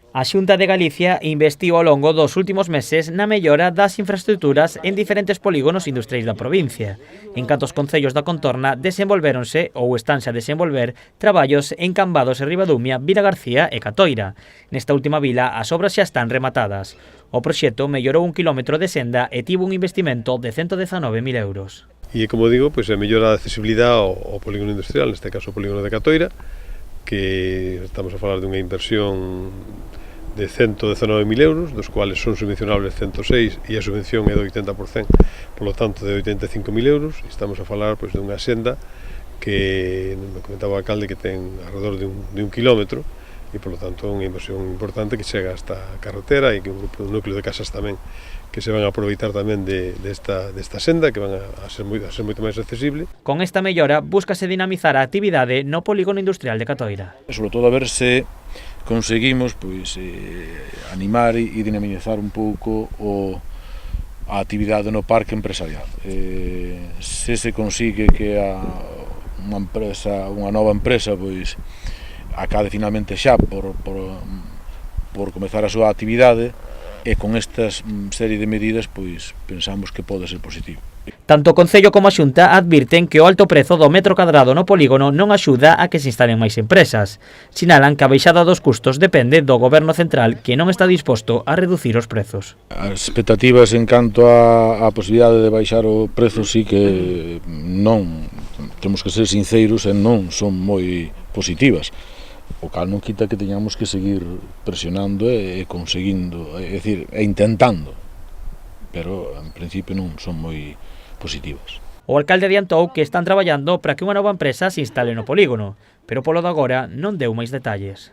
A Xunta de Galicia investiu ao longo dos últimos meses na mellora das infraestruturas en diferentes polígonos industriais da provincia. En cantos concellos da contorna desenvolvéronse ou estanse a desenvolver traballos en Cambados e Ribadumia, Vilagarcía e Catoira. Nesta última vila as obras xa están rematadas. O proxecto mellorou 1 quilómetro de senda e tivo un investimento de 119.000 euros. E, como digo, pois, a mellora da accesibilidade ao polígono industrial, neste caso o polígono de Catoira, que estamos a falar dunha inversión de 119.000 euros, dos cuales son subvencionables 106 e a subvención é do 80%, polo tanto de 85.000 euros. Estamos a falar pois, dunha senda que, me comentaba o alcalde, que ten alrededor de un quilómetro e, polo tanto, unha inversión importante que chega hasta a carretera e que un núcleo de casas tamén que se van a aproveitar tamén desta senda, que van a ser moito máis accesible. Con esta mellora, búscase dinamizar a actividade no polígono industrial de Catoira. Sobre todo a ver se conseguimos pois, animar e dinamizar un pouco a actividade no parque empresarial. Se se consigue que unha nova empresa pois, acabe finalmente xa por comezar a súa actividade, e con estas serie de medidas pois pensamos que pode ser positivo. Tanto o Concello como a Xunta advirten que o alto prezo do metro cadrado no polígono non axuda a que se instalen máis empresas. Sinalan que a baixada dos custos depende do Goberno central, que non está disposto a reducir os prezos. As expectativas en canto á posibilidade de baixar o prezo sí que non, temos que ser sinceros, e non son moi positivas. O cal non quita que teñamos que seguir presionando e conseguindo, é dicir, e intentando, pero en principio non son moi positivas. O alcalde adiantou que están traballando para que unha nova empresa se instale no polígono, pero polo de agora non deu máis detalles.